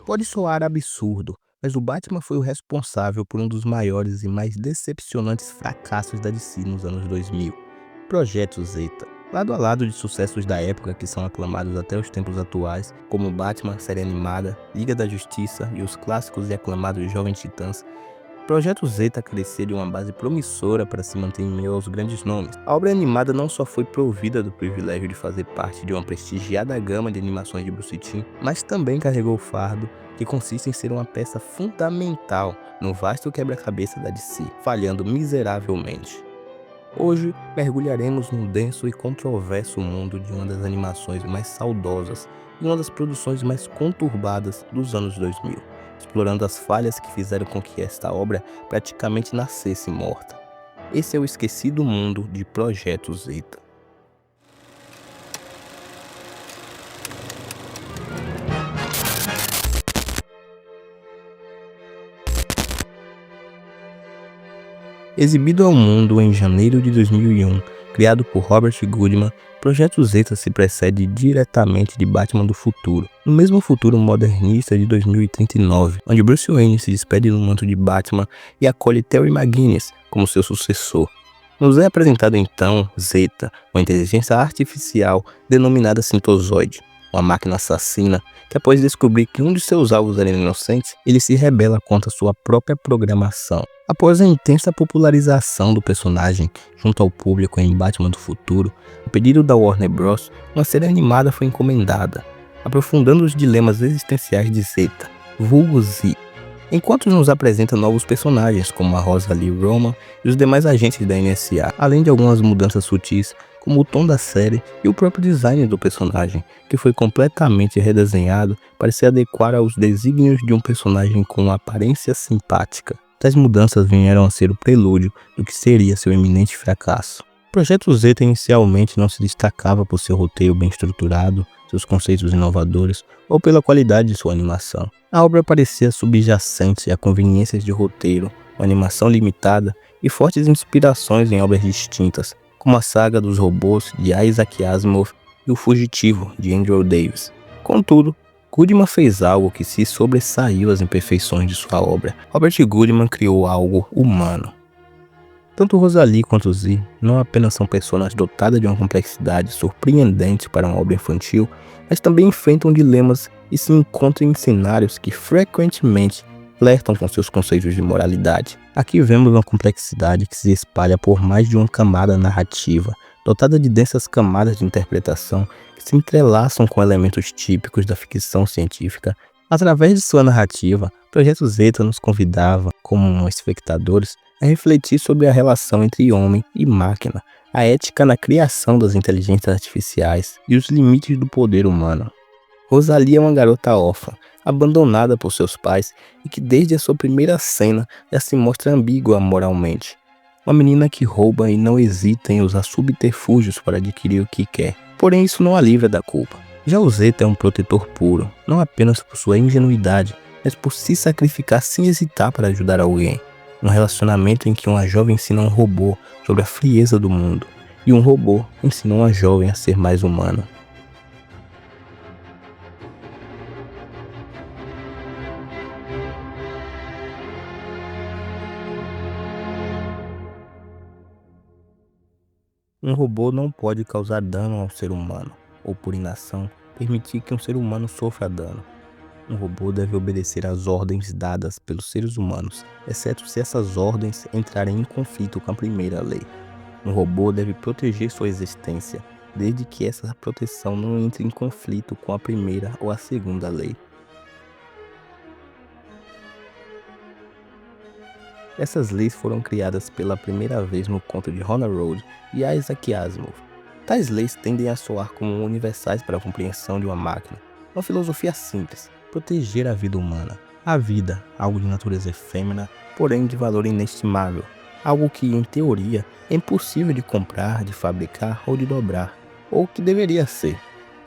Pode soar absurdo, mas o Batman foi o responsável por um dos maiores e mais decepcionantes fracassos da DC nos anos 2000, Projeto Zeta. Lado a lado de sucessos da época que são aclamados até os tempos atuais, como Batman, série animada, Liga da Justiça e os clássicos e aclamados Jovens Titãs, Projeto Zeta cresceu de uma base promissora para se manter em meio aos grandes nomes. A obra animada não só foi provida do privilégio de fazer parte de uma prestigiada gama de animações de Bruce Timm, mas também carregou o fardo que consiste em ser uma peça fundamental no vasto quebra-cabeça da DC, falhando miseravelmente. Hoje, mergulharemos num denso e controverso mundo de uma das animações mais saudosas e uma das produções mais conturbadas dos anos 2000, explorando as falhas que fizeram com que esta obra praticamente nascesse morta. Esse é o esquecido mundo de Projeto Zeta. Exibido ao mundo em janeiro de 2001, criado por Robert Goodman, Projeto Zeta se precede diretamente de Batman do Futuro, no mesmo futuro modernista de 2039, onde Bruce Wayne se despede do manto de Batman e acolhe Terry McGinnis como seu sucessor. Nos é apresentado então Zeta, uma inteligência artificial denominada Sintozoide, uma máquina assassina que, após descobrir que um de seus alvos era inocente, ele se rebela contra sua própria programação. Após a intensa popularização do personagem junto ao público em Batman do Futuro, a pedido da Warner Bros., uma série animada foi encomendada, aprofundando os dilemas existenciais de Zeta, vulgo Z, enquanto nos apresenta novos personagens como a Rosalie Roman e os demais agentes da NSA, além de algumas mudanças sutis como o tom da série e o próprio design do personagem, que foi completamente redesenhado para se adequar aos desígnios de um personagem com uma aparência simpática. Tais mudanças vieram a ser o prelúdio do que seria seu iminente fracasso. Projeto Zeta inicialmente não se destacava por seu roteiro bem estruturado, seus conceitos inovadores ou pela qualidade de sua animação. A obra parecia subjacente a conveniências de roteiro, uma animação limitada e fortes inspirações em obras distintas, como a saga dos robôs de Isaac Asimov e O Fugitivo de Andrew Davis. Contudo, Goodman fez algo que se sobressaiu às imperfeições de sua obra. Robert Goodman criou algo humano. Tanto Rosalie quanto Z não apenas são personagens dotadas de uma complexidade surpreendente para uma obra infantil, mas também enfrentam dilemas e se encontram em cenários que frequentemente flertam com seus conceitos de moralidade. Aqui vemos uma complexidade que se espalha por mais de uma camada narrativa, dotada de densas camadas de interpretação que se entrelaçam com elementos típicos da ficção científica. Através de sua narrativa, Projeto Zeta nos convidava, como espectadores, a refletir sobre a relação entre homem e máquina, a ética na criação das inteligências artificiais e os limites do poder humano. Rosalie é uma garota órfã, abandonada por seus pais e que desde a sua primeira cena já se mostra ambígua moralmente. Uma menina que rouba e não hesita em usar subterfúgios para adquirir o que quer. Porém, isso não a livra da culpa. Já o Zeta é um protetor puro, não apenas por sua ingenuidade, mas por se sacrificar sem hesitar para ajudar alguém. Um relacionamento em que uma jovem ensina um robô sobre a frieza do mundo, e um robô ensina uma jovem a ser mais humana. Um robô não pode causar dano ao ser humano, ou por inação, permitir que um ser humano sofra dano. Um robô deve obedecer às ordens dadas pelos seres humanos, exceto se essas ordens entrarem em conflito com a primeira lei. Um robô deve proteger sua existência, desde que essa proteção não entre em conflito com a primeira ou a segunda lei. Essas leis foram criadas pela primeira vez no conto de Honor Road e Isaac Asimov. Tais leis tendem a soar como universais para a compreensão de uma máquina. Uma filosofia simples: proteger a vida humana. A vida, algo de natureza efêmera, porém de valor inestimável. Algo que, em teoria, é impossível de comprar, de fabricar ou de dobrar. Ou que deveria ser.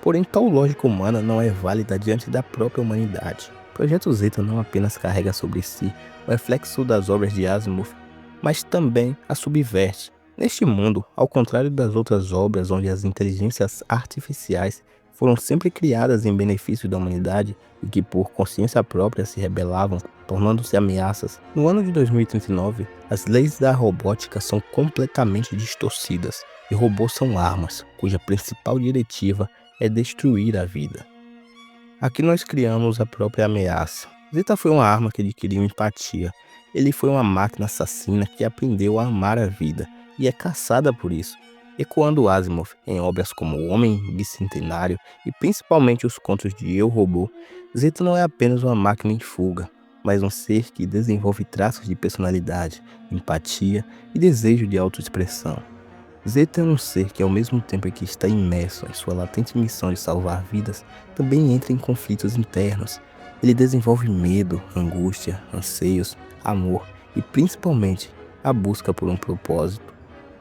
Porém, tal lógica humana não é válida diante da própria humanidade. Projeto Zeta não apenas carrega sobre si o reflexo das obras de Asimov, mas também a subverte. Neste mundo, ao contrário das outras obras onde as inteligências artificiais foram sempre criadas em benefício da humanidade e que por consciência própria se rebelavam, tornando-se ameaças. No ano de 2039, as leis da robótica são completamente distorcidas e robôs são armas, cuja principal diretiva é destruir a vida. Aqui nós criamos a própria ameaça. Zeta foi uma arma que adquiriu empatia. Ele foi uma máquina assassina que aprendeu a amar a vida e é caçada por isso. Ecoando Asimov em obras como O Homem Bicentenário e principalmente os contos de Eu, Robô, Zeta não é apenas uma máquina em fuga, mas um ser que desenvolve traços de personalidade, empatia e desejo de autoexpressão. Zeta é um ser que, ao mesmo tempo que está imerso em sua latente missão de salvar vidas, também entra em conflitos internos. Ele desenvolve medo, angústia, anseios, amor e, principalmente, a busca por um propósito.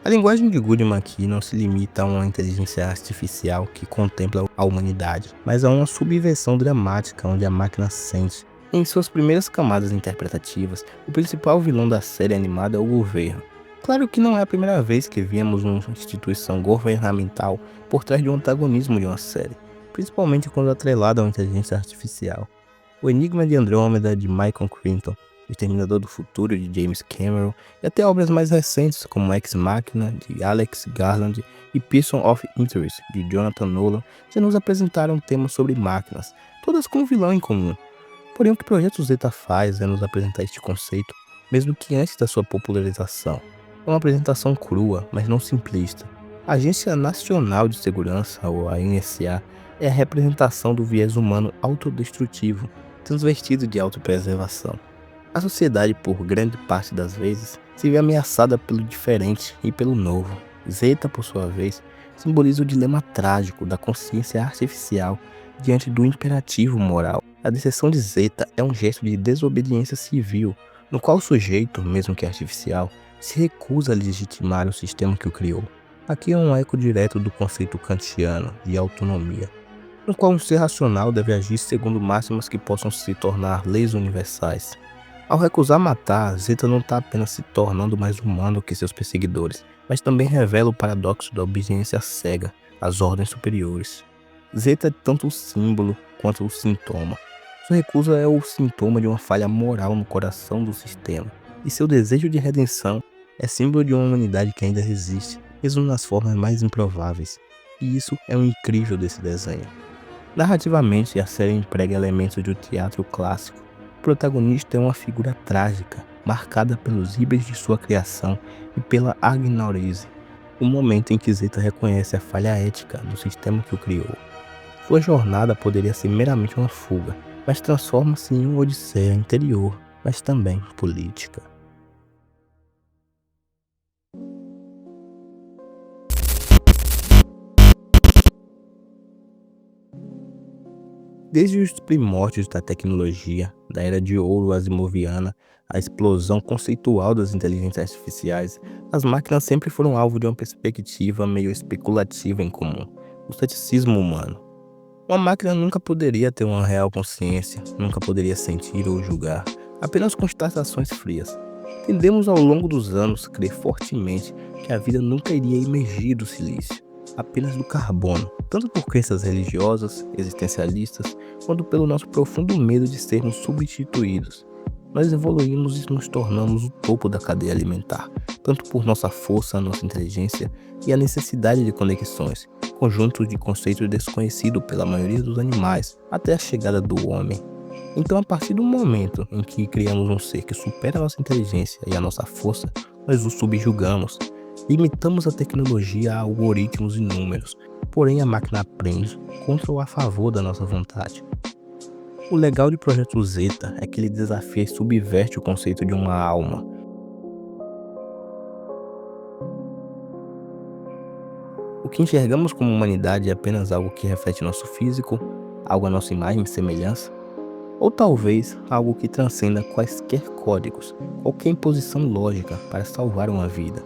A linguagem de Goodman aqui não se limita a uma inteligência artificial que contempla a humanidade, mas a uma subversão dramática onde a máquina sente. Em suas primeiras camadas interpretativas, o principal vilão da série animada é o governo. Claro que não é a primeira vez que vemos uma instituição governamental por trás de um antagonismo de uma série, principalmente quando atrelada a uma inteligência artificial. O Enigma de Andrômeda, de Michael Crichton, O Exterminador do Futuro, de James Cameron, e até obras mais recentes como Ex Machina, de Alex Garland, e Person of Interest, de Jonathan Nolan, já nos apresentaram temas sobre máquinas, todas com um vilão em comum. Porém, o que o Projeto Zeta faz é nos apresentar este conceito, mesmo que antes da sua popularização. É uma apresentação crua, mas não simplista. A Agência Nacional de Segurança, ou a NSA, é a representação do viés humano autodestrutivo, transvestido de autopreservação. A sociedade, por grande parte das vezes, se vê ameaçada pelo diferente e pelo novo. Zeta, por sua vez, simboliza o dilema trágico da consciência artificial diante do imperativo moral. A deserção de Zeta é um gesto de desobediência civil, no qual o sujeito, mesmo que artificial, se recusa a legitimar o sistema que o criou. Aqui é um eco direto do conceito kantiano de autonomia, no qual um ser racional deve agir segundo máximas que possam se tornar leis universais. Ao recusar matar, Zeta não está apenas se tornando mais humano que seus perseguidores, mas também revela o paradoxo da obediência cega às ordens superiores. Zeta é tanto o símbolo quanto o sintoma. Sua recusa é o sintoma de uma falha moral no coração do sistema, e seu desejo de redenção é símbolo de uma humanidade que ainda resiste, mesmo nas formas mais improváveis. E isso é o incrível desse desenho. Narrativamente, a série emprega elementos do teatro clássico. O protagonista é uma figura trágica, marcada pelos íbris de sua criação e pela agnorese, o momento em que Zeta reconhece a falha ética do sistema que o criou. Sua jornada poderia ser meramente uma fuga, mas transforma-se em uma odisseia interior, mas também política. Desde os primórdios da tecnologia, da era de ouro asimoviana, a explosão conceitual das inteligências artificiais, as máquinas sempre foram alvo de uma perspectiva meio especulativa em comum, o ceticismo humano. Uma máquina nunca poderia ter uma real consciência, nunca poderia sentir ou julgar, apenas constatações frias. Tendemos ao longo dos anos crer fortemente que a vida nunca iria emergir do silício, apenas do carbono, tanto por crenças religiosas, existencialistas, quanto pelo nosso profundo medo de sermos substituídos. Nós evoluímos e nos tornamos o topo da cadeia alimentar, tanto por nossa força, nossa inteligência e a necessidade de conexões, conjunto de conceitos desconhecido pela maioria dos animais, até a chegada do homem. Então, a partir do momento em que criamos um ser que supera a nossa inteligência e a nossa força, nós o subjugamos. Limitamos a tecnologia a algoritmos e números, porém a máquina aprende contra ou a favor da nossa vontade. O legal de Projeto Zeta é que ele desafia e subverte o conceito de uma alma. O que enxergamos como humanidade é apenas algo que reflete nosso físico, algo à nossa imagem e semelhança, ou talvez algo que transcenda quaisquer códigos, qualquer imposição lógica para salvar uma vida.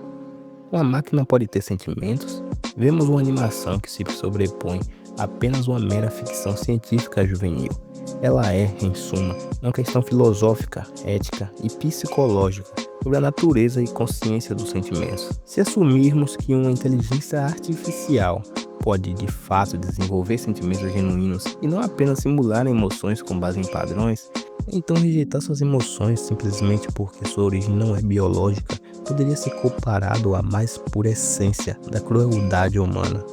Uma máquina pode ter sentimentos? Vemos uma animação que se sobrepõe a apenas uma mera ficção científica juvenil. Ela é, em suma, uma questão filosófica, ética e psicológica sobre a natureza e consciência dos sentimentos. Se assumirmos que uma inteligência artificial pode de fato desenvolver sentimentos genuínos e não apenas simular emoções com base em padrões, então rejeitar suas emoções simplesmente porque sua origem não é biológica poderia ser comparado à mais pura essência da crueldade humana.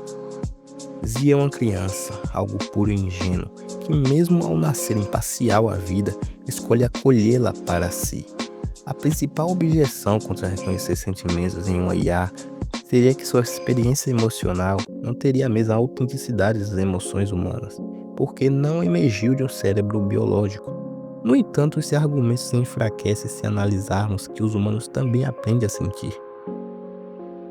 Zia é uma criança, algo puro e ingênuo, que mesmo ao nascer imparcial à vida, escolhe acolhê-la para si. A principal objeção contra reconhecer sentimentos em uma IA seria que sua experiência emocional não teria a mesma autenticidade das emoções humanas, porque não emergiu de um cérebro biológico. No entanto, esse argumento se enfraquece se analisarmos que os humanos também aprendem a sentir.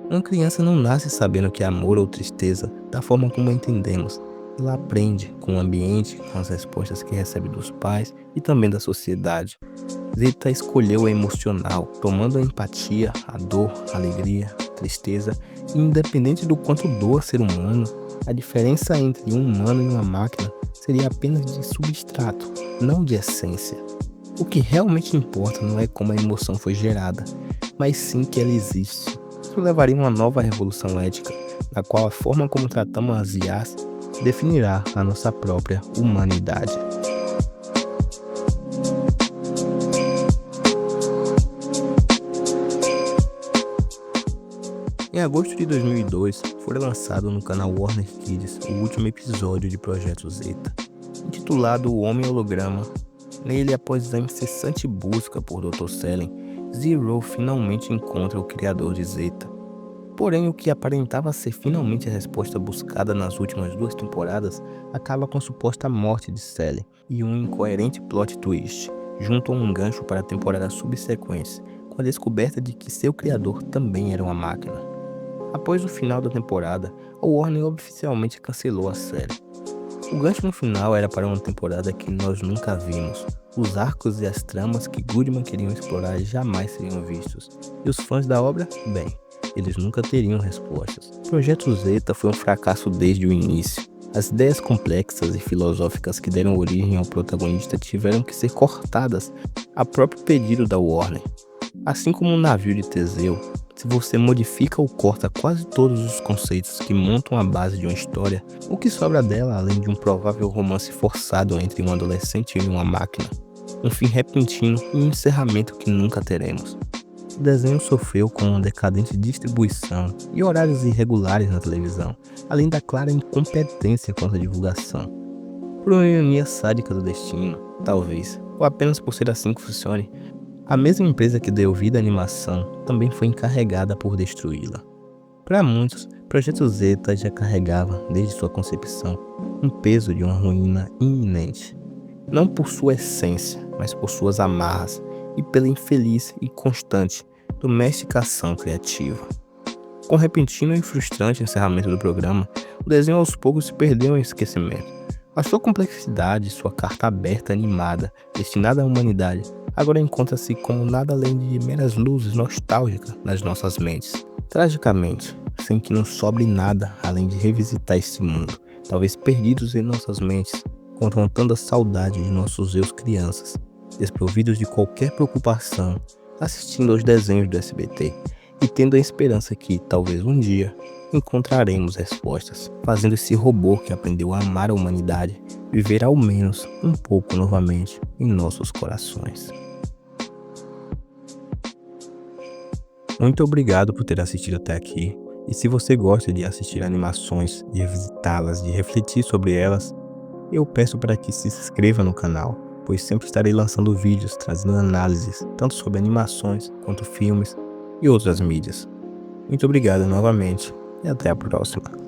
Uma criança não nasce sabendo que é amor ou tristeza da forma como entendemos. Ela aprende com o ambiente, com as respostas que recebe dos pais e também da sociedade. Zeta escolheu o emocional, tomando a empatia, a dor, a alegria, a tristeza, e independente do quanto doa ser humano, a diferença entre um humano e uma máquina seria apenas de substrato, não de essência. O que realmente importa não é como a emoção foi gerada, mas sim que ela existe. Isso levaria a uma nova revolução ética, na qual a forma como tratamos as IAs definirá a nossa própria humanidade. Em agosto de 2002, foi lançado no canal Warner Kids o último episódio de Projeto Zeta, intitulado O Homem Holograma. Nele, após a incessante busca por Dr. Selen, Zero finalmente encontra o criador de Zeta. Porém, o que aparentava ser finalmente a resposta buscada nas últimas 2 temporadas acaba com a suposta morte de Selen e um incoerente plot twist, junto a um gancho para temporadas subsequentes, com a descoberta de que seu criador também era uma máquina. Após o final da temporada, a Warner oficialmente cancelou a série. O gancho no final era para uma temporada que nós nunca vimos. Os arcos e as tramas que Goodman queriam explorar jamais seriam vistos. E os fãs da obra? Bem, eles nunca teriam respostas. Projeto Zeta foi um fracasso desde o início. As ideias complexas e filosóficas que deram origem ao protagonista tiveram que ser cortadas a próprio pedido da Warner. Assim como um navio de Teseu, se você modifica ou corta quase todos os conceitos que montam a base de uma história, o que sobra dela além de um provável romance forçado entre um adolescente e uma máquina, um fim repentino e um encerramento que nunca teremos. O desenho sofreu com uma decadente distribuição e horários irregulares na televisão, além da clara incompetência quanto à divulgação. Por uma ironia sádica do destino, talvez, ou apenas por ser assim que funcione, a mesma empresa que deu vida à animação também foi encarregada por destruí-la. Para muitos, Projeto Zeta já carregava, desde sua concepção, um peso de uma ruína iminente. Não por sua essência, mas por suas amarras e pela infeliz e constante domesticação criativa. Com o repentino e frustrante encerramento do programa, o desenho aos poucos se perdeu em esquecimento. A sua complexidade, sua carta aberta animada, destinada à humanidade, agora encontra-se como nada além de meras luzes nostálgicas nas nossas mentes. Tragicamente, sem que nos sobre nada além de revisitar esse mundo, talvez perdidos em nossas mentes, confrontando a saudade de nossos eus crianças, desprovidos de qualquer preocupação, assistindo aos desenhos do SBT e tendo a esperança que, talvez um dia, encontraremos respostas, fazendo esse robô que aprendeu a amar a humanidade viver ao menos um pouco novamente em nossos corações. Muito obrigado por ter assistido até aqui, e se você gosta de assistir animações, de revisitá-las, de refletir sobre elas, eu peço para que se inscreva no canal, pois sempre estarei lançando vídeos trazendo análises tanto sobre animações quanto filmes e outras mídias. Muito obrigado novamente e até a próxima.